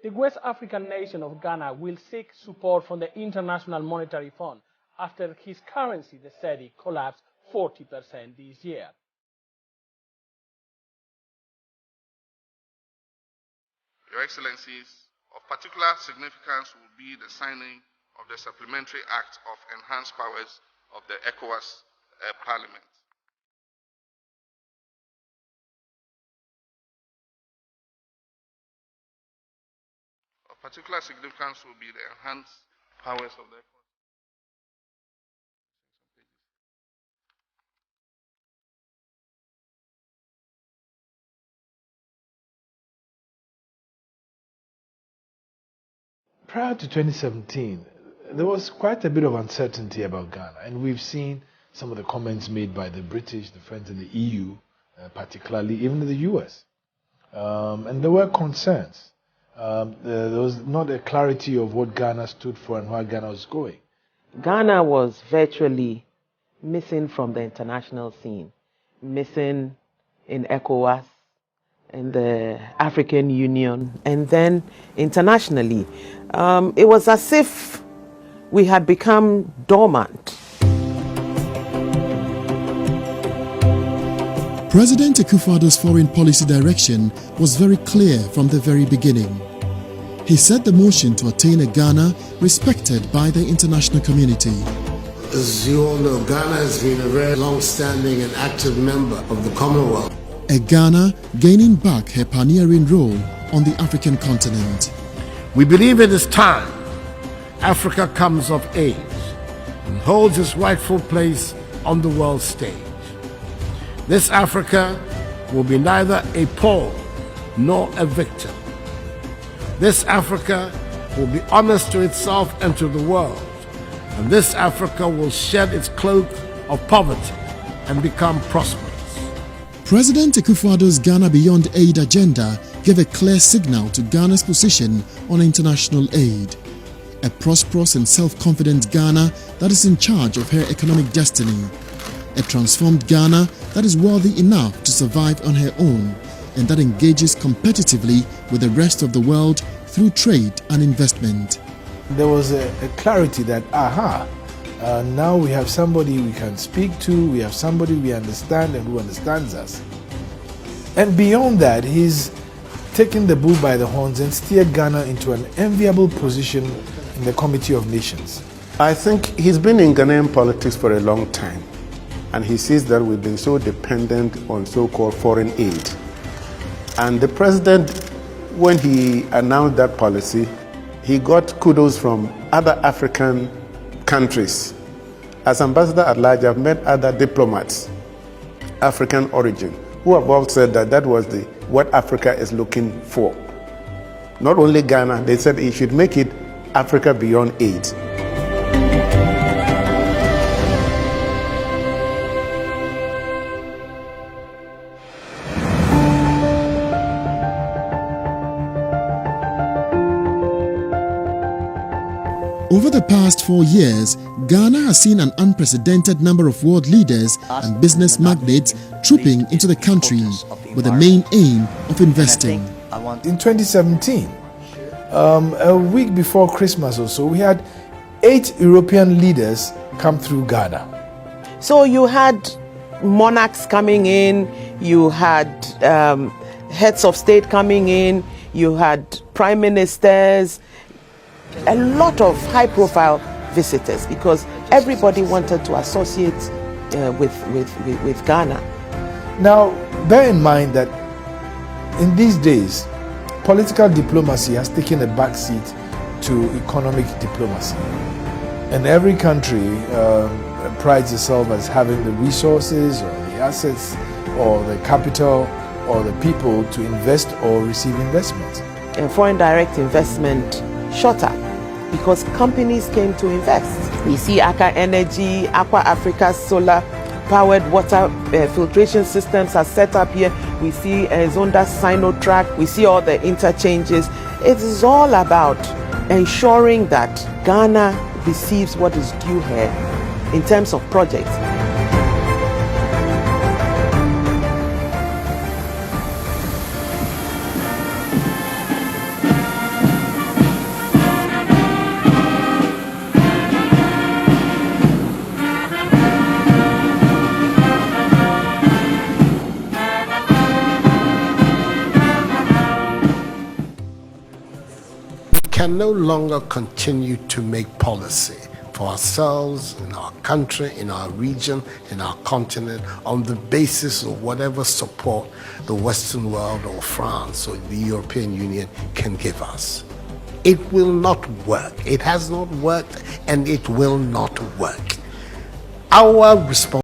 The West African nation of Ghana will seek support from the International Monetary Fund after his currency, the cedi, collapsed 40% this year. Your Excellencies, of particular significance will be the signing of the Supplementary Act of Enhanced Powers of the ECOWAS Parliament. Of particular significance will be the enhanced powers of the ECOWAS. Prior to 2017, there was quite a bit of uncertainty about Ghana, and we've seen some of the comments made by the British, the French, and the EU, particularly even the US. And there were concerns. There was not a clarity of what Ghana stood for and where Ghana was going. Ghana was virtually missing from the international scene, missing in ECOWAS, in the African Union, and then internationally. It was as if we had become dormant. President Akufo-Addo's foreign policy direction was very clear from the very beginning. He set the motion to attain a Ghana respected by the international community. As you all know, Ghana has been a very long-standing and active member of the Commonwealth. A Ghana gaining back her pioneering role on the African continent. We believe it is time Africa comes of age and holds its rightful place on the world stage. This Africa will be neither a pawn nor a victim. This Africa will be honest to itself and to the world. And this Africa will shed its cloak of poverty and become prosperous. President Akufo-Addo's Ghana Beyond Aid agenda gave a clear signal to Ghana's position on international aid. A prosperous and self-confident Ghana that is in charge of her economic destiny. A transformed Ghana that is worthy enough to survive on her own and that engages competitively with the rest of the world through trade and investment. There was a clarity that, now we have somebody we can speak to, we have somebody we understand and who understands us. And beyond that, he's taken the bull by the horns and steered Ghana into an enviable position in the Committee of Nations. I think he's been in Ghanaian politics for a long time, and he sees that we've been so dependent on so-called foreign aid. And the president, when he announced that policy, he got kudos from other African countries. As ambassador at large, I've met other diplomats, African origin, who have all said that that was what Africa is looking for. Not only Ghana, they said he should make it Africa Beyond Aid. Over the past 4 years, Ghana has seen an unprecedented number of world leaders and business magnates trooping into the country with the main aim of investing. In 2017, a week before Christmas or so, we had 8 European leaders come through Ghana. So you had monarchs coming in, you had heads of state coming in, you had prime ministers, a lot of high-profile visitors because everybody wanted to associate with Ghana. Now, bear in mind that in these days, political diplomacy has taken a backseat to economic diplomacy. And every country prides itself as having the resources or the assets or the capital or the people to invest or receive investment. And foreign direct investment shot up because companies came to invest. We see Aka Energy, Aqua Africa solar powered water filtration systems are set up here. We see Zonda Sinotrack, we see all the interchanges. It is all about ensuring that Ghana receives what is due her in terms of projects. can no longer continue to make policy for ourselves, in our country, in our region, in our continent, on the basis of whatever support the Western world or France or the European Union can give us. It will not work. It has not worked, and it will not work. Our responsibility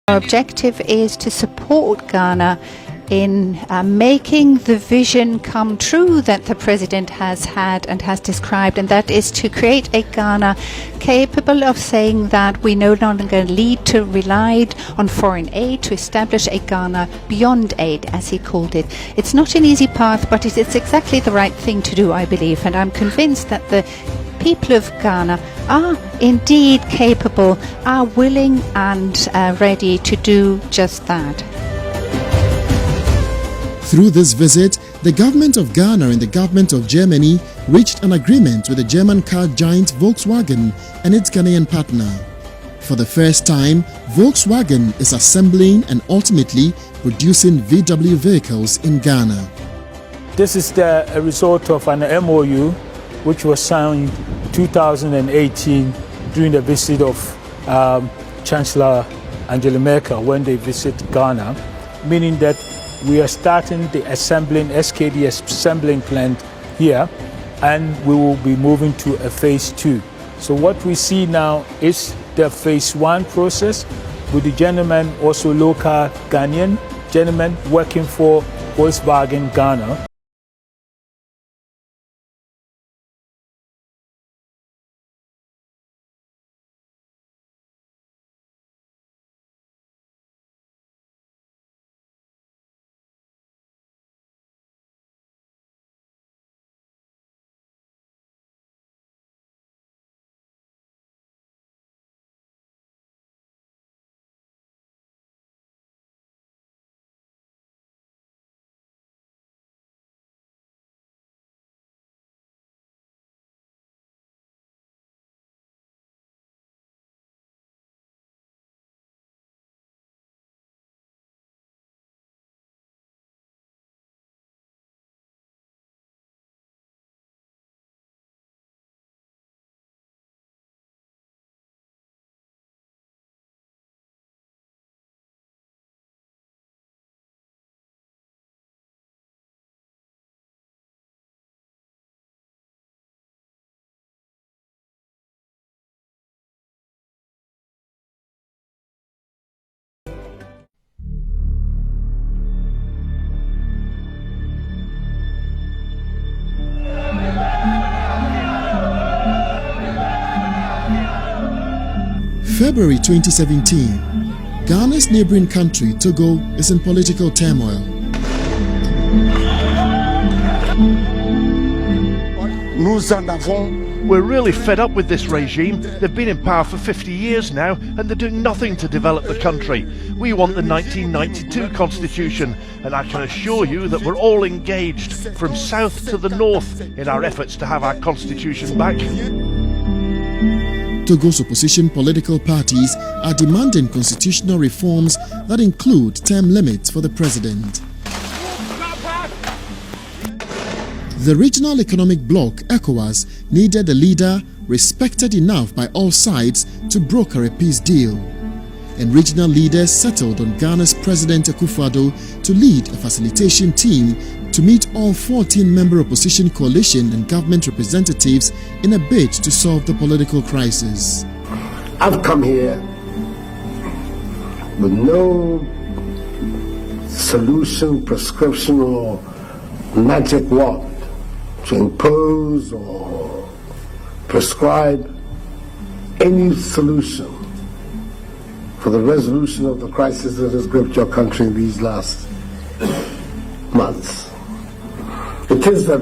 Our objective is to support Ghana in making the vision come true that the President has had and has described, and that is to create a Ghana capable of saying that we no longer need to rely on foreign aid to establish a Ghana beyond aid, as he called it. It's not an easy path, but it's exactly the right thing to do, I believe, and I'm convinced that the people of Ghana are indeed capable, are willing and ready to do just that. Through this visit, the government of Ghana and the government of Germany reached an agreement with the German car giant Volkswagen and its Ghanaian partner. For the first time, Volkswagen is assembling and ultimately producing VW vehicles in Ghana. This is the result of an MOU which was signed 2018 during the visit of Chancellor Angela Merkel when they visit Ghana, meaning that we are starting the SKD assembling plant here, and we will be moving to a phase 2. So what we see now is the phase 1 process with the gentleman, also local Ghanaian gentleman working for Volkswagen Ghana. February 2017, Ghana's neighboring country, Togo, is in political turmoil. Nous en avons We're really fed up with this regime. They've been in power for 50 years now and they're doing nothing to develop the country. We want the 1992 constitution, and I can assure you that we're all engaged from south to the north in our efforts to have our constitution back. Togo's opposition political parties are demanding constitutional reforms that include term limits for the president. The regional economic bloc, ECOWAS, needed a leader respected enough by all sides to broker a peace deal. And regional leaders settled on Ghana's President Akufo-Addo to lead a facilitation team to meet all 14-member opposition coalition and government representatives in a bid to solve the political crisis. I've come here with no solution, prescription, or magic wand to impose or prescribe any solution for the resolution of the crisis that has gripped your country in these last months. It is that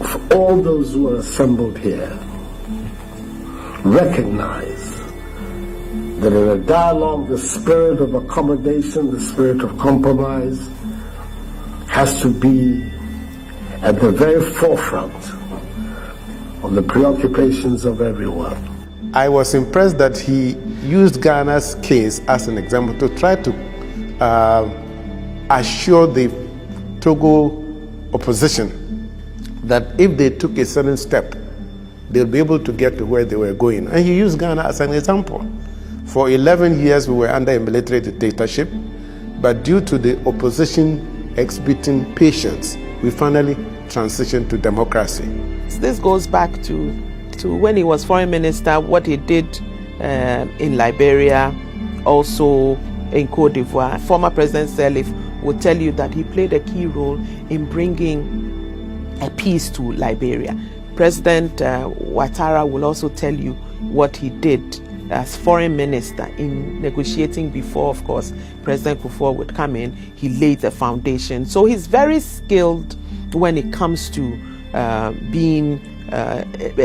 for all those who are assembled here recognize that in a dialogue, the spirit of accommodation, the spirit of compromise has to be at the very forefront of the preoccupations of everyone. I was impressed that he used Ghana's case as an example to try to assure the Togo opposition that if they took a certain step, they'll be able to get to where they were going. And he used Ghana as an example. For 11 years, we were under a military dictatorship, but due to the opposition exhibiting patience, we finally transitioned to democracy. This goes back to when he was foreign minister, what he did in Liberia, also in Cote d'Ivoire. Former President Sirleaf would tell you that he played a key role in bringing a peace to Liberia. President Ouattara will also tell you what he did as foreign minister in negotiating before, of course, President Kufuor would come in. He laid the foundation. So he's very skilled when it comes to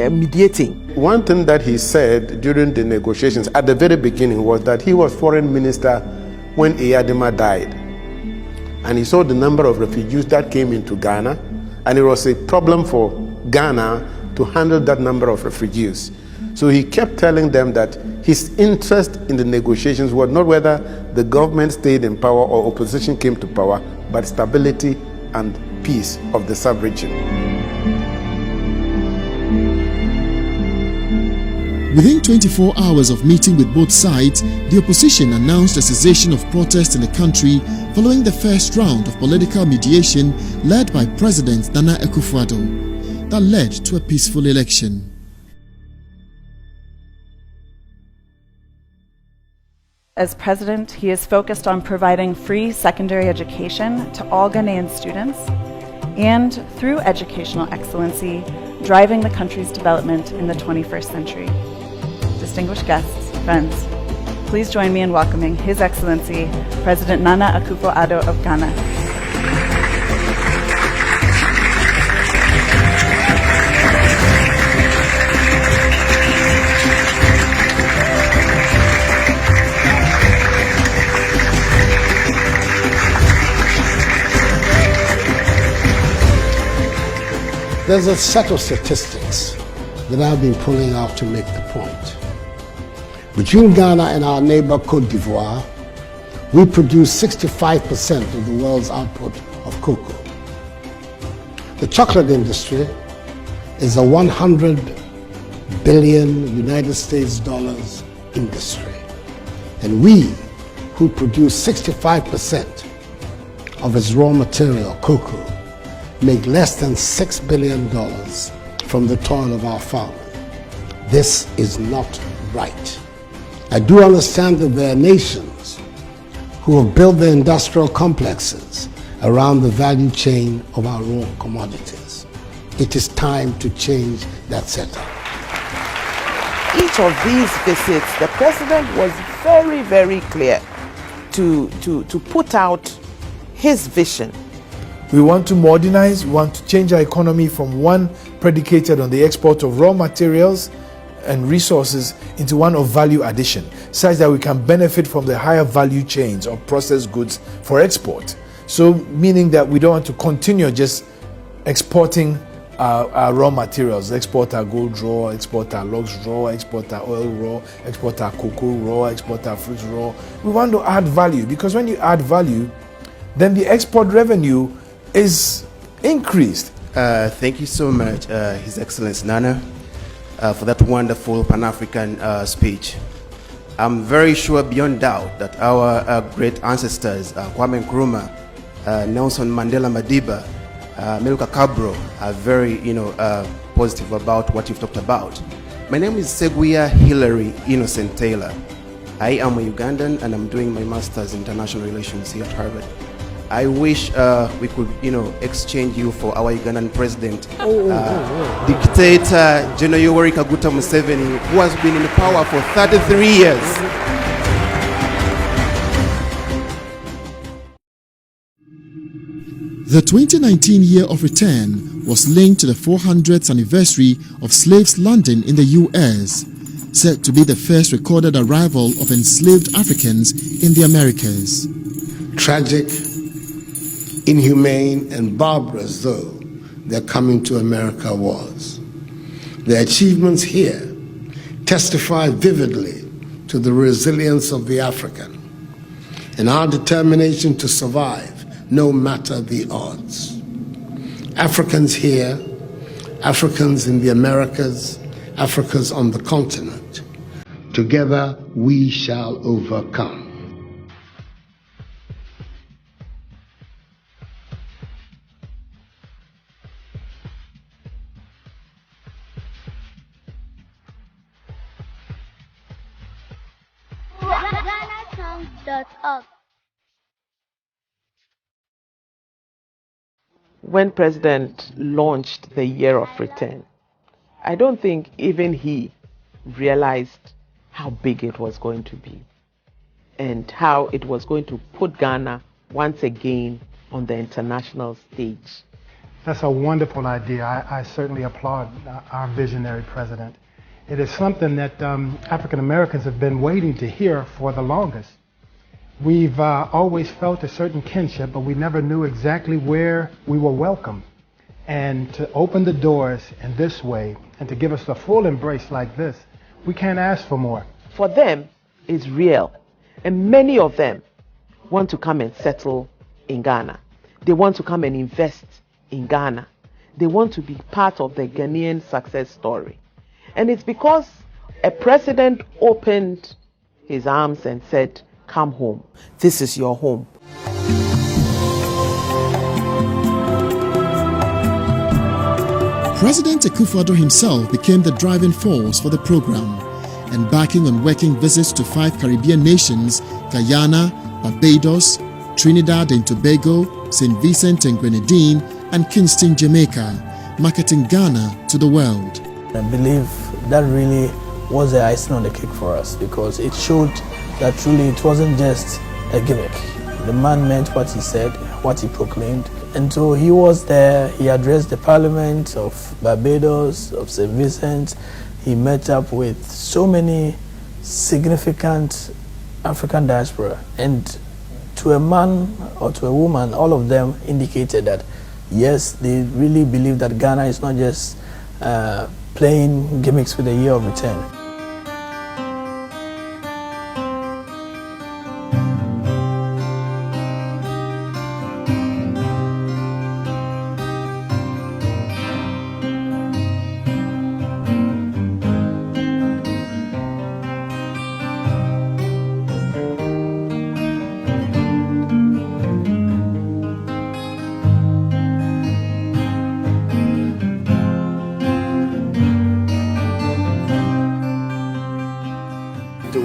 mediating. One thing that he said during the negotiations at the very beginning was that he was foreign minister when Eyadema died. And he saw the number of refugees that came into Ghana, and it was a problem for Ghana to handle that number of refugees. So he kept telling them that his interest in the negotiations was not whether the government stayed in power or opposition came to power, but stability and peace of the sub-region. Within 24 hours of meeting with both sides, the opposition announced a cessation of protests in the country following the first round of political mediation led by President Nana Akufo-Addo that led to a peaceful election. As president, he is focused on providing free secondary education to all Ghanaian students and, through educational excellency, driving the country's development in the 21st century. Distinguished guests, friends, please join me in welcoming His Excellency, President Nana Akufo-Addo of Ghana. There's a set of statistics that I've been pulling out to make the point. Between Ghana and our neighbor Cote d'Ivoire, we produce 65% of the world's output of cocoa. The chocolate industry is a 100 billion United States dollars industry. And we, who produce 65% of its raw material, cocoa, make less than $6 billion from the toil of our farmers. This is not right. I do understand that there are nations who have built their industrial complexes around the value chain of our raw commodities. It is time to change that setup. Each of these visits, the president was very, very clear to put out his vision We want to modernize, we want to change our economy from one predicated on the export of raw materials and resources into one of value addition, such that we can benefit from the higher value chains of processed goods for export. So meaning that we don't want to continue just exporting our raw materials, export our gold raw, export our logs raw, export our oil raw, export our cocoa raw, export our fruits raw. We want to add value, because when you add value, then the export revenue is increased. Thank you so much, His Excellency Nana, for that wonderful Pan-African speech. I'm very sure beyond doubt that our great ancestors, Kwame Nkrumah, Nelson Mandela Madiba, Meluka Kabro, are very, positive about what you've talked about. My name is Seguia Hilary Innocent Taylor. I am a Ugandan and I'm doing my master's in international relations here at Harvard. I wish we could, exchange you for our Ugandan president, Dictator General Yoweri Kaguta Museveni, who has been in power for 33 years. The 2019 year of return was linked to the 400th anniversary of slaves landing in the US, said to be the first recorded arrival of enslaved Africans in the Americas. Tragic, inhumane, and barbarous though their coming to America was, their achievements here testify vividly to the resilience of the African and our determination to survive no matter the odds. Africans here, Africans in the Americas, Africans on the continent, together we shall overcome. GhanaSongs.org. When President launched the year of return, I don't think even he realized how big it was going to be and how it was going to put Ghana once again on the international stage. That's a wonderful idea. I certainly applaud our visionary president. It is something that African Americans have been waiting to hear for the longest. We've always felt a certain kinship, but we never knew exactly where we were welcome. And to open the doors in this way and to give us a full embrace like this, we can't ask for more. For them, it's real. And many of them want to come and settle in Ghana. They want to come and invest in Ghana. They want to be part of the Ghanaian success story. And it's because a president opened his arms and said, "Come home. This is your home." President Akufo-Addo himself became the driving force for the program, embarking on working visits to 5 Caribbean nations: Guyana, Barbados, Trinidad and Tobago, St. Vincent and Grenadine, and Kingston, Jamaica, marketing Ghana to the world. I believe that really was the icing on the cake for us, because it showed that truly it wasn't just a gimmick. The man meant what he said, what he proclaimed. And so he was there, he addressed the parliament of Barbados, of St. Vincent. He met up with so many significant African diaspora. And to a man or to a woman, all of them indicated that, yes, they really believe that Ghana is not just playing gimmicks with the year of return.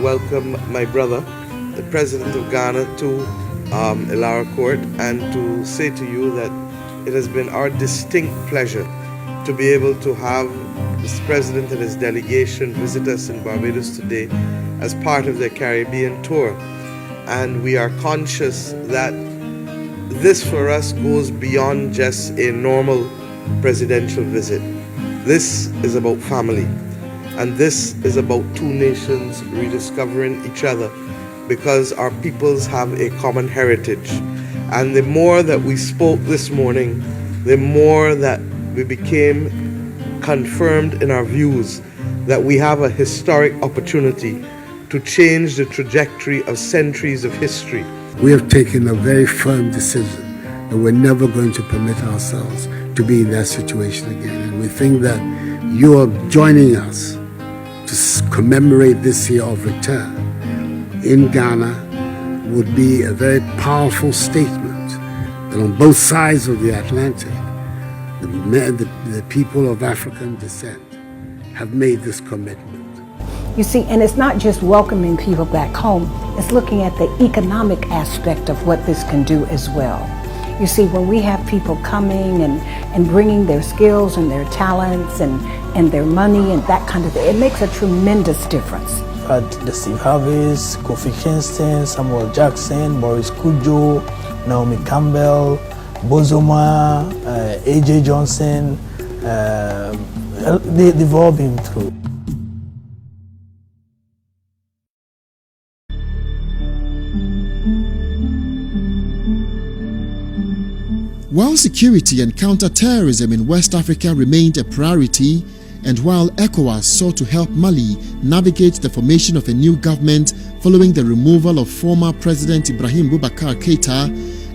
Welcome my brother, the President of Ghana, to Ilara Court, and to say to you that it has been our distinct pleasure to be able to have this President and his delegation visit us in Barbados today as part of their Caribbean tour. And we are conscious that this for us goes beyond just a normal presidential visit. This is about family, and this is about two nations rediscovering each other because our peoples have a common heritage. And the more that we spoke this morning, the more that we became confirmed in our views that we have a historic opportunity to change the trajectory of centuries of history. We have taken a very firm decision that we're never going to permit ourselves to be in that situation again. And we think that you are joining us to commemorate this year of return in Ghana would be a very powerful statement that on both sides of the Atlantic, the people of African descent have made this commitment. You see, and it's not just welcoming people back home, it's looking at the economic aspect of what this can do as well. You see, when we have people coming and bringing their skills and their talents and their money and that kind of thing, it makes a tremendous difference. The Steve Harveys, Kofi Kingston, Samuel Jackson, Maurice Kudjo, Naomi Campbell, Bozoma, AJ Johnson, they've all been through. While security and counter-terrorism in West Africa remained a priority, and while ECOWAS sought to help Mali navigate the formation of a new government following the removal of former President Ibrahim Boubacar Keïta,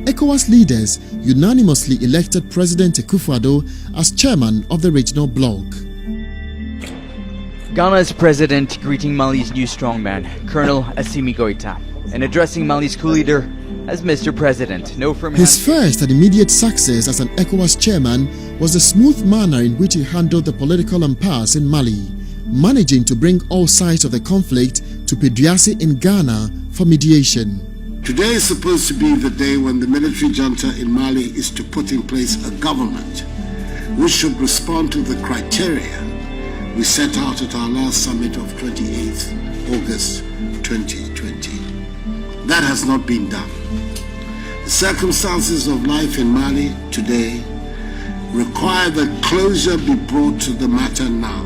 ECOWAS leaders unanimously elected President Akufo-Addo as chairman of the regional bloc. Ghana's president greeting Mali's new strongman, Colonel Assimi Goïta, and addressing Mali's coup leader as Mr. President. No firm His first and immediate success as an ECOWAS chairman was the smooth manner in which he handled the political impasse in Mali, managing to bring all sides of the conflict to Péduasi in Ghana for mediation. Today is supposed to be the day when the military junta in Mali is to put in place a government which should respond to the criteria we set out at our last summit of 28th August 2020. That has not been done. The circumstances of life in Mali today require that closure be brought to the matter now.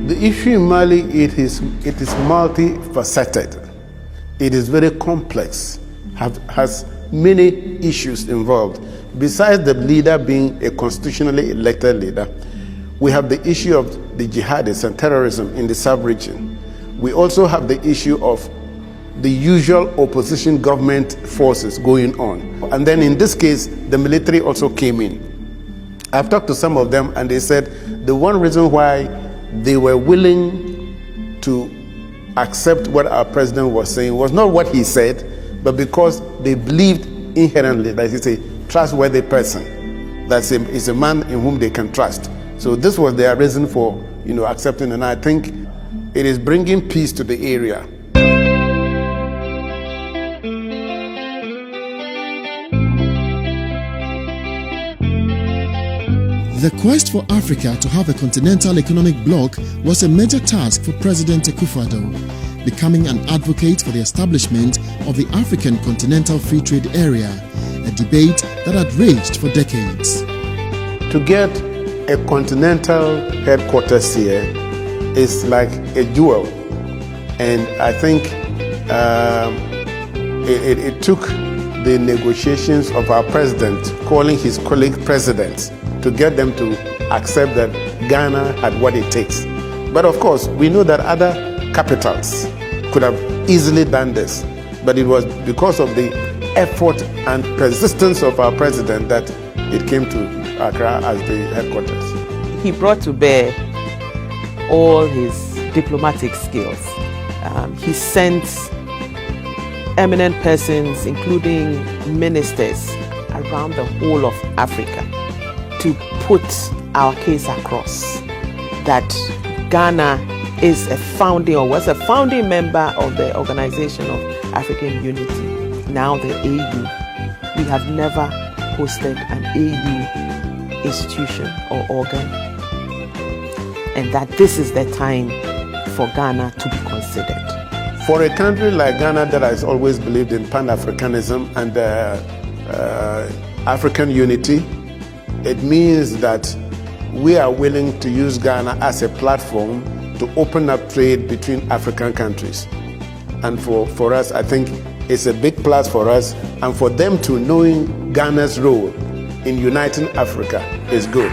The issue in Mali, it is multifaceted. It is very complex, has many issues involved. Besides the leader being a constitutionally elected leader, we have the issue of the jihadists and terrorism in the sub-region. We also have the issue of the usual opposition government forces going on. And then in this case, the military also came in. I've talked to some of them and they said the one reason why they were willing to accept what our president was saying was not what he said, but because they believed inherently that he's a trustworthy person, that is a man in whom they can trust. So this was their reason for accepting, and I think it is bringing peace to the area. The quest for Africa to have a continental economic bloc was a major task for President Akufo-Addo, becoming an advocate for the establishment of the African Continental Free Trade Area, a debate that had raged for decades. To get a continental headquarters here is like a jewel, and I think it took the negotiations of our president calling his colleague presidents to get them to accept that Ghana had what it takes. But of course, we know that other capitals could have easily done this, but it was because of the effort and persistence of our president that it came to Accra as the headquarters. He brought to bear all his diplomatic skills. He sent eminent persons, including ministers, around the whole of Africa to put our case across that Ghana is a founding or was a founding member of the Organization of African Unity, now the AU. We have never hosted an AU institution or organ, and that this is the time for Ghana to be considered. For a country like Ghana that has always believed in Pan-Africanism and African unity. It means that we are willing to use Ghana as a platform to open up trade between African countries. And for us, I think it's a big plus for us, and for them to knowing Ghana's role in uniting Africa is good.